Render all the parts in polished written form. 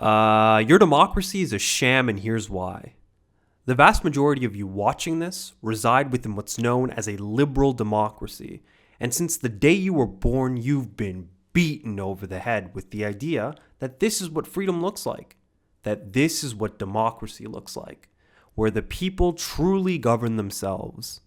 Your democracy is a sham, and here's why. The vast majority of you watching this reside within what's known as a liberal democracy, and since the day you were born, you've been beaten over the head with the idea that this is what freedom looks like, that this is what democracy looks like, where the people truly govern themselves.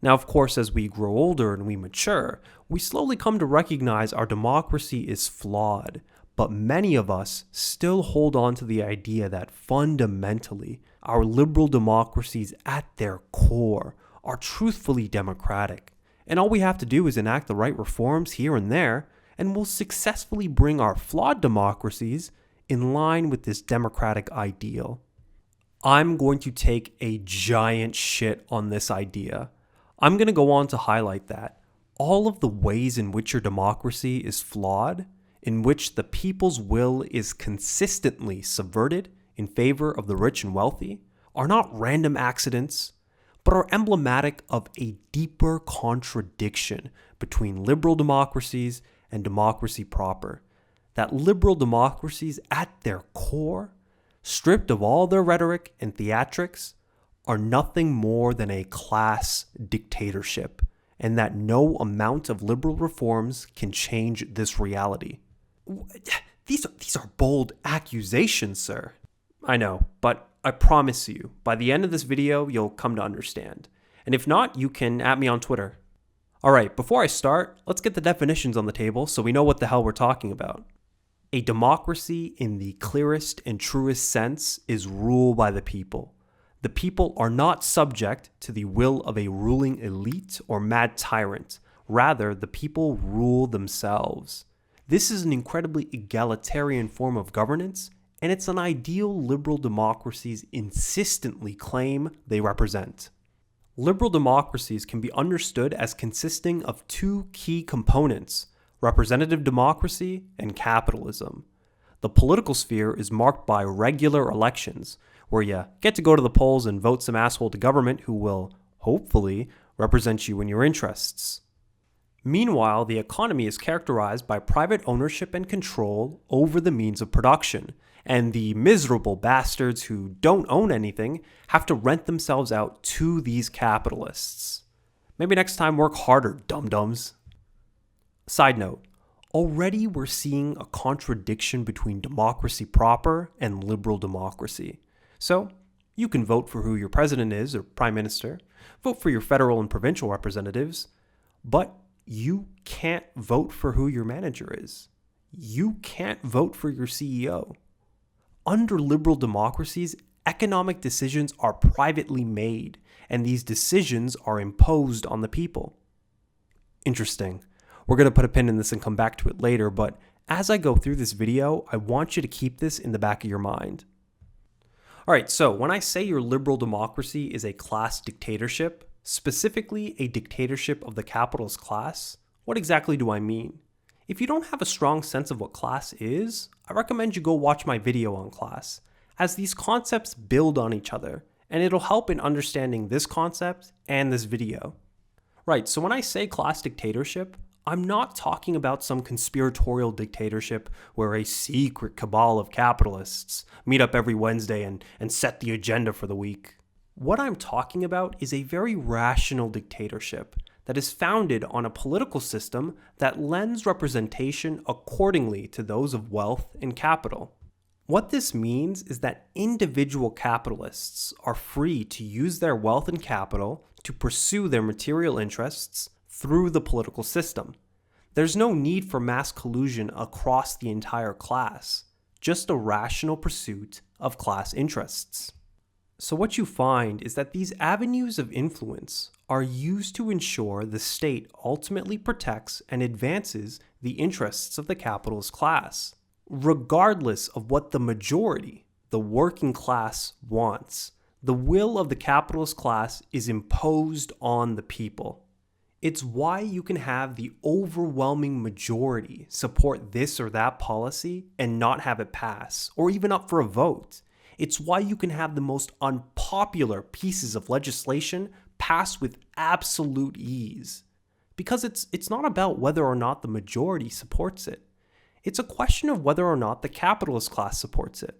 Now, of course, as we grow older and we mature, we slowly come to recognize our democracy is flawed, but many of us still hold on to the idea that fundamentally, our liberal democracies at their core are truthfully democratic. And all we have to do is enact the right reforms here and there, and we'll successfully bring our flawed democracies in line with this democratic ideal. I'm going to take a giant shit on this idea. I'm going to go on to highlight that all of the ways in which your democracy is flawed, in which the people's will is consistently subverted in favor of the rich and wealthy, are not random accidents, but are emblematic of a deeper contradiction between liberal democracies and democracy proper. That liberal democracies at their core, stripped of all their rhetoric and theatrics, are nothing more than a class dictatorship, and that no amount of liberal reforms can change this reality. These are bold accusations, sir. I know, but I promise you, by the end of this video, you'll come to understand. And if not, you can @me on Twitter. Alright, before I start, let's get the definitions on the table so we know what the hell we're talking about. A democracy, in the clearest and truest sense, is rule by the people. The people are not subject to the will of a ruling elite or mad tyrant. Rather, the people rule themselves. This is an incredibly egalitarian form of governance, and it's an ideal liberal democracies insistently claim they represent. Liberal democracies can be understood as consisting of two key components: representative democracy and capitalism. The political sphere is marked by regular elections, where you get to go to the polls and vote some asshole to government who will, hopefully, represent you and your interests. Meanwhile, the economy is characterized by private ownership and control over the means of production, and the miserable bastards who don't own anything have to rent themselves out to these capitalists. Maybe next time work harder, dum-dums. Side note, already we're seeing a contradiction between democracy proper and liberal democracy. So, you can vote for who your president is or prime minister, vote for your federal and provincial representatives, but you can't vote for who your manager is. You can't vote for your CEO. Under liberal democracies, economic decisions are privately made, and these decisions are imposed on the people. Interesting. We're going to put a pin in this and come back to it later, but as I go through this video, I want you to keep this in the back of your mind. Alright, so when I say your liberal democracy is a class dictatorship, specifically a dictatorship of the capitalist class, what exactly do I mean? If you don't have a strong sense of what class is, I recommend you go watch my video on class, as these concepts build on each other, and it'll help in understanding this concept and this video. Right, so when I say class dictatorship, I'm not talking about some conspiratorial dictatorship where a secret cabal of capitalists meet up every Wednesday and set the agenda for the week. What I'm talking about is a very rational dictatorship that is founded on a political system that lends representation accordingly to those of wealth and capital. What this means is that individual capitalists are free to use their wealth and capital to pursue their material interests through the political system. There's no need for mass collusion across the entire class, just a rational pursuit of class interests. So what you find is that these avenues of influence are used to ensure the state ultimately protects and advances the interests of the capitalist class, regardless of what the majority, the working class, wants. The will of the capitalist class is imposed on the people. It's why you can have the overwhelming majority support this or that policy and not have it pass, or even up for a vote. It's why you can have the most unpopular pieces of legislation pass with absolute ease. Because it's not about whether or not the majority supports it. It's a question of whether or not the capitalist class supports it.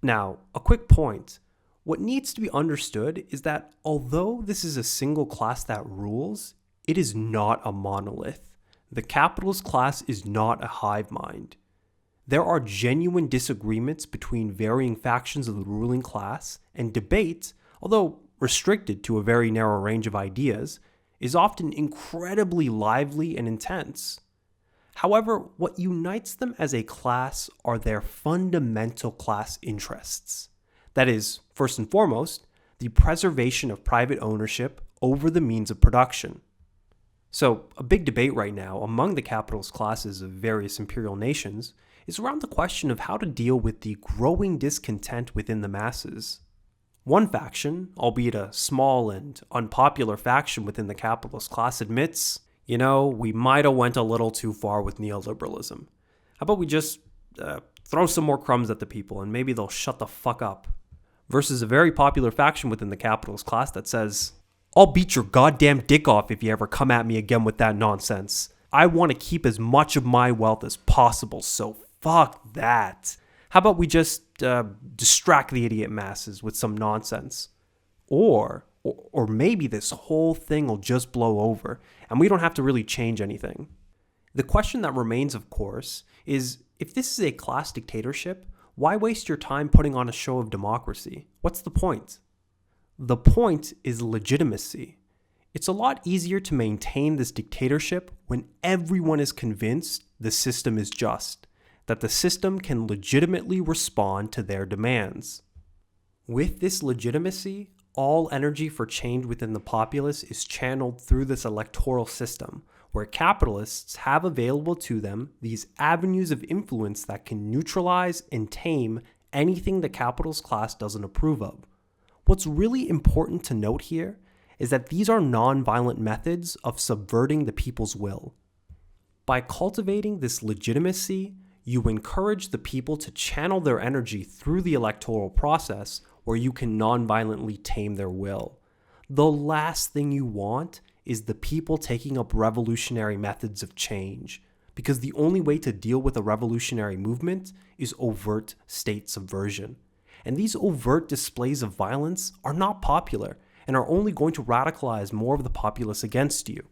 Now, a quick point. What needs to be understood is that although this is a single class that rules, it is not a monolith. The capitalist class is not a hive mind. There are genuine disagreements between varying factions of the ruling class, and debate, although restricted to a very narrow range of ideas, is often incredibly lively and intense. However, what unites them as a class are their fundamental class interests. That is, first and foremost, the preservation of private ownership over the means of production. So, a big debate right now among the capitalist classes of various imperial nations is around the question of how to deal with the growing discontent within the masses. One faction, albeit a small and unpopular faction within the capitalist class, admits, we might have went a little too far with neoliberalism. How about we just throw some more crumbs at the people and maybe they'll shut the fuck up? Versus a very popular faction within the capitalist class that says, I'll beat your goddamn dick off if you ever come at me again with that nonsense. I want to keep as much of my wealth as possible, so fuck that. How about we just distract the idiot masses with some nonsense? Or maybe this whole thing will just blow over and we don't have to really change anything. The question that remains, of course, is if this is a class dictatorship, why waste your time putting on a show of democracy? What's the point? The point is legitimacy. It's a lot easier to maintain this dictatorship when everyone is convinced the system is just, that the system can legitimately respond to their demands. With this legitimacy, all energy for change within the populace is channeled through this electoral system, where capitalists have available to them these avenues of influence that can neutralize and tame anything the capitalist class doesn't approve of. What's really important to note here is that these are non-violent methods of subverting the people's will. By cultivating this legitimacy, you encourage the people to channel their energy through the electoral process where you can non-violently tame their will. The last thing you want is the people taking up revolutionary methods of change, because the only way to deal with a revolutionary movement is overt state subversion. And these overt displays of violence are not popular and are only going to radicalize more of the populace against you.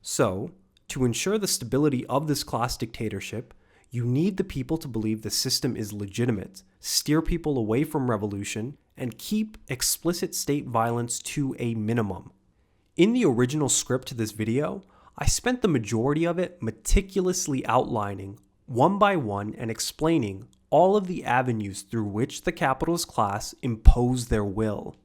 So, to ensure the stability of this class dictatorship, you need the people to believe the system is legitimate, steer people away from revolution, and keep explicit state violence to a minimum. In the original script to this video, I spent the majority of it meticulously outlining, one by one, and explaining all of the avenues through which the capitalist class impose their will.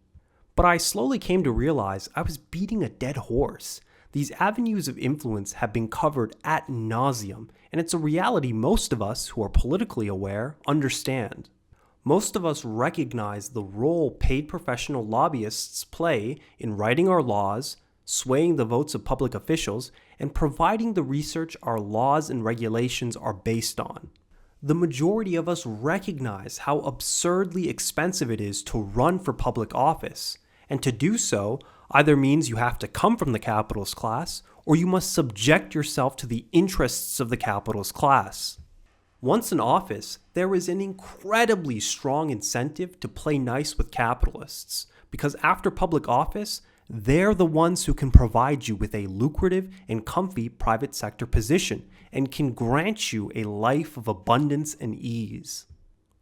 But I slowly came to realize I was beating a dead horse. These avenues of influence have been covered ad nauseum, and it's a reality most of us who are politically aware understand. Most of us recognize the role paid professional lobbyists play in writing our laws, swaying the votes of public officials, and providing the research our laws and regulations are based on. The majority of us recognize how absurdly expensive it is to run for public office, and to do so either means you have to come from the capitalist class or you must subject yourself to the interests of the capitalist class. Once in office, there is an incredibly strong incentive to play nice with capitalists, because after public office, they're the ones who can provide you with a lucrative and comfy private sector position and can grant you a life of abundance and ease.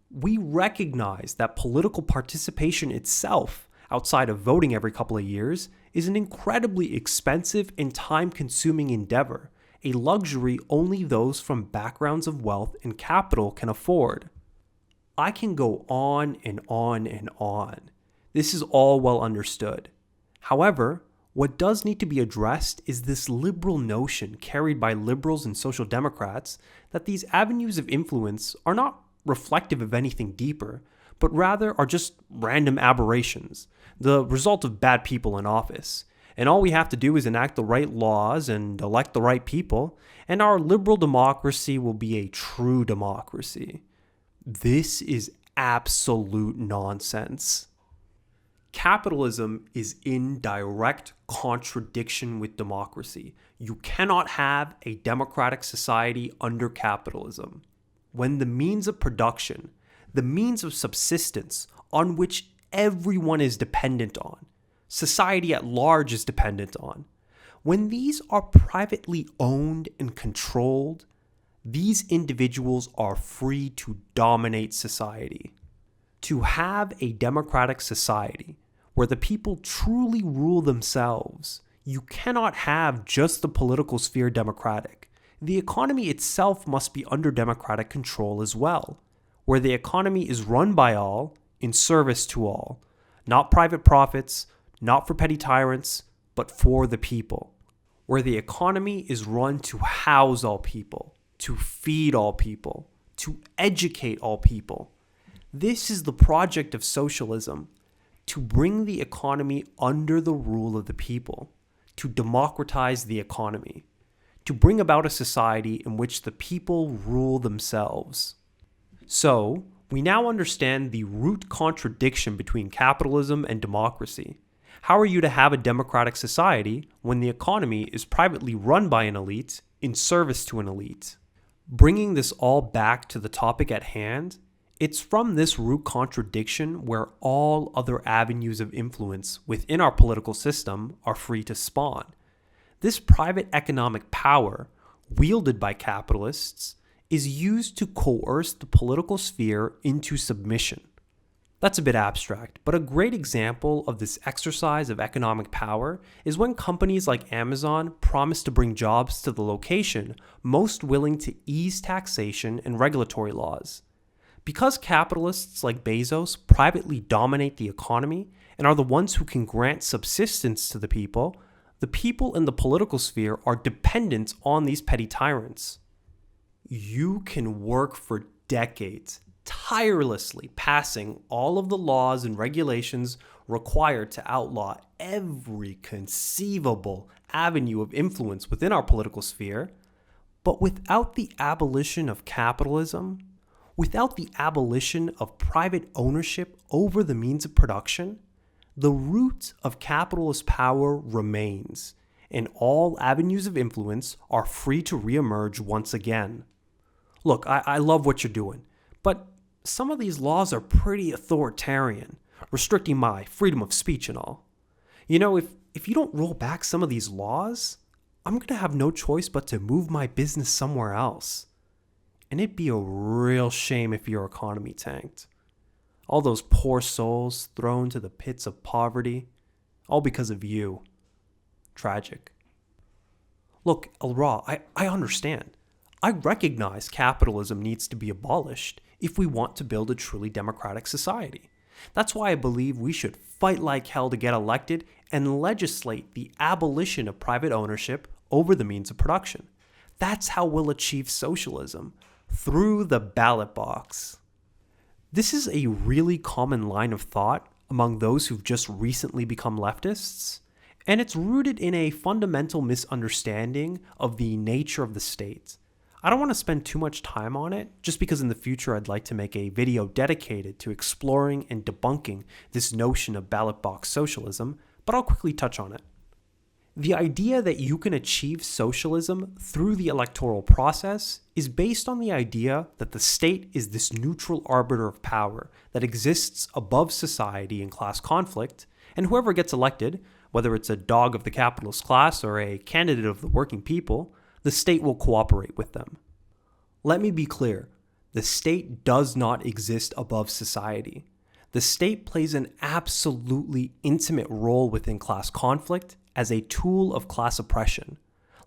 We recognize that political participation itself, outside of voting every couple of years, is an incredibly expensive and time-consuming endeavor, a luxury only those from backgrounds of wealth and capital can afford. I can go on and on and on. This is all well understood. However, what does need to be addressed is this liberal notion carried by liberals and social democrats that these avenues of influence are not reflective of anything deeper, but rather are just random aberrations, the result of bad people in office. And all we have to do is enact the right laws and elect the right people, and our liberal democracy will be a true democracy. This is absolute nonsense. Capitalism is in direct contradiction with democracy. You cannot have a democratic society under capitalism. When the means of production, the means of subsistence on which everyone is dependent on, society at large is dependent on, when these are privately owned and controlled, these individuals are free to dominate society. To have a democratic society where the people truly rule themselves, you cannot have just the political sphere democratic. The economy itself must be under democratic control as well, where the economy is run by all, in service to all, not private profits, not for petty tyrants, but for the people, where the economy is run to house all people, to feed all people, to educate all people. This is the project of socialism, to bring the economy under the rule of the people, to democratize the economy, to bring about a society in which the people rule themselves. So, we now understand the root contradiction between capitalism and democracy. How are you to have a democratic society when the economy is privately run by an elite in service to an elite? Bringing this all back to the topic at hand, it's from this root contradiction where all other avenues of influence within our political system are free to spawn. This private economic power, wielded by capitalists, is used to coerce the political sphere into submission. That's a bit abstract, but a great example of this exercise of economic power is when companies like Amazon promise to bring jobs to the location most willing to ease taxation and regulatory laws. Because capitalists like Bezos privately dominate the economy and are the ones who can grant subsistence to the people in the political sphere are dependent on these petty tyrants. You can work for decades, tirelessly passing all of the laws and regulations required to outlaw every conceivable avenue of influence within our political sphere, but without the abolition of capitalism, without the abolition of private ownership over the means of production, the root of capitalist power remains, and all avenues of influence are free to reemerge once again. Look, I love what you're doing, but some of these laws are pretty authoritarian, restricting my freedom of speech and all. You know, if you don't roll back some of these laws, I'm going to have no choice but to move my business somewhere else. And it'd be a real shame if your economy tanked. All those poor souls thrown to the pits of poverty, all because of you. Tragic. Look, Al-Ra, I understand. I recognize capitalism needs to be abolished if we want to build a truly democratic society. That's why I believe we should fight like hell to get elected and legislate the abolition of private ownership over the means of production. That's how we'll achieve socialism, through the ballot box. This is a really common line of thought among those who've just recently become leftists, and it's rooted in a fundamental misunderstanding of the nature of the state. I don't want to spend too much time on it, just because in the future I'd like to make a video dedicated to exploring and debunking this notion of ballot box socialism, but I'll quickly touch on it. The idea that you can achieve socialism through the electoral process is based on the idea that the state is this neutral arbiter of power that exists above society and class conflict, and whoever gets elected, whether it's a dog of the capitalist class or a candidate of the working people, the state will cooperate with them. Let me be clear, the state does not exist above society. The state plays an absolutely intimate role within class conflict as a tool of class oppression.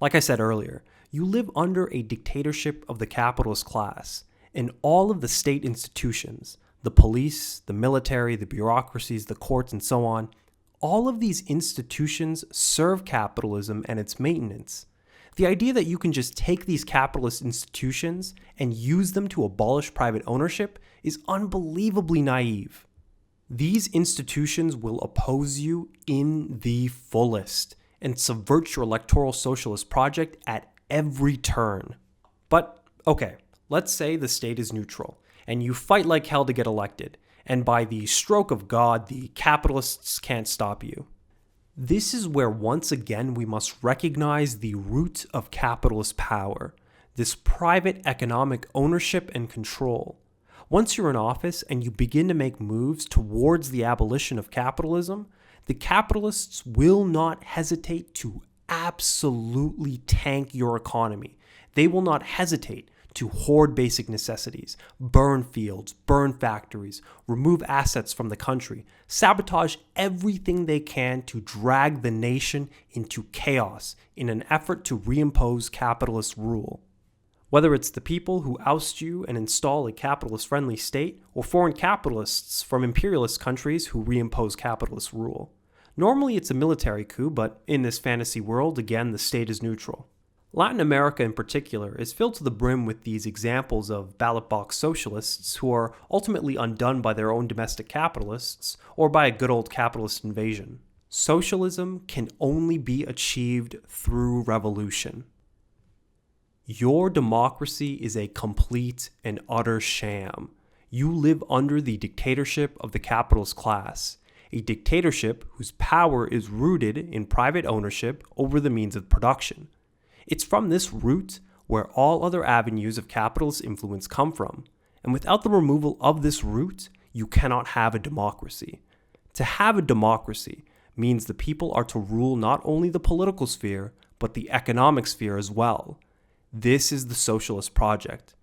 Like I said earlier, you live under a dictatorship of the capitalist class, and all of the state institutions, the police, the military, the bureaucracies, the courts, and so on, all of these institutions serve capitalism and its maintenance. The idea that you can just take these capitalist institutions and use them to abolish private ownership is unbelievably naive. These institutions will oppose you in the fullest and subvert your electoral socialist project at every turn. But, okay, let's say the state is neutral, and you fight like hell to get elected, and by the stroke of God, the capitalists can't stop you. This is where once again we must recognize the root of capitalist power, this private economic ownership and control. Once you're in office and you begin to make moves towards the abolition of capitalism, the capitalists will not hesitate to absolutely tank your economy. They will not hesitate to hoard basic necessities, burn fields, burn factories, remove assets from the country, sabotage everything they can to drag the nation into chaos in an effort to reimpose capitalist rule. Whether it's the people who oust you and install a capitalist-friendly state, or foreign capitalists from imperialist countries who reimpose capitalist rule. Normally it's a military coup, but in this fantasy world, again, the state is neutral. Latin America in particular is filled to the brim with these examples of ballot box socialists who are ultimately undone by their own domestic capitalists or by a good old capitalist invasion. Socialism can only be achieved through revolution. Your democracy is a complete and utter sham. You live under the dictatorship of the capitalist class, a dictatorship whose power is rooted in private ownership over the means of production. It's from this root where all other avenues of capitalist influence come from, and without the removal of this root, you cannot have a democracy. To have a democracy means the people are to rule not only the political sphere, but the economic sphere as well. This is the socialist project.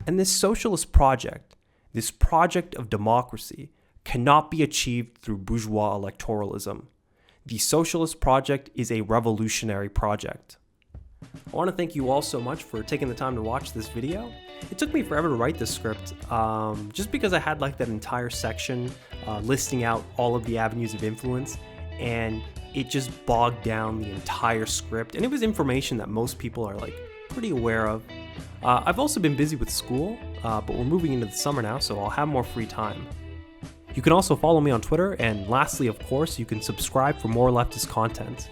And this socialist project, this project of democracy, cannot be achieved through bourgeois electoralism. The socialist project is a revolutionary project. I want to thank you all so much for taking the time to watch this video. It took me forever to write this script, just because I had like that entire section listing out all of the avenues of influence, and it just bogged down the entire script, and it was information that most people are like pretty aware of. I've also been busy with school, but we're moving into the summer now, so I'll have more free time. You can also follow me on Twitter, and lastly, of course, you can subscribe for more leftist content.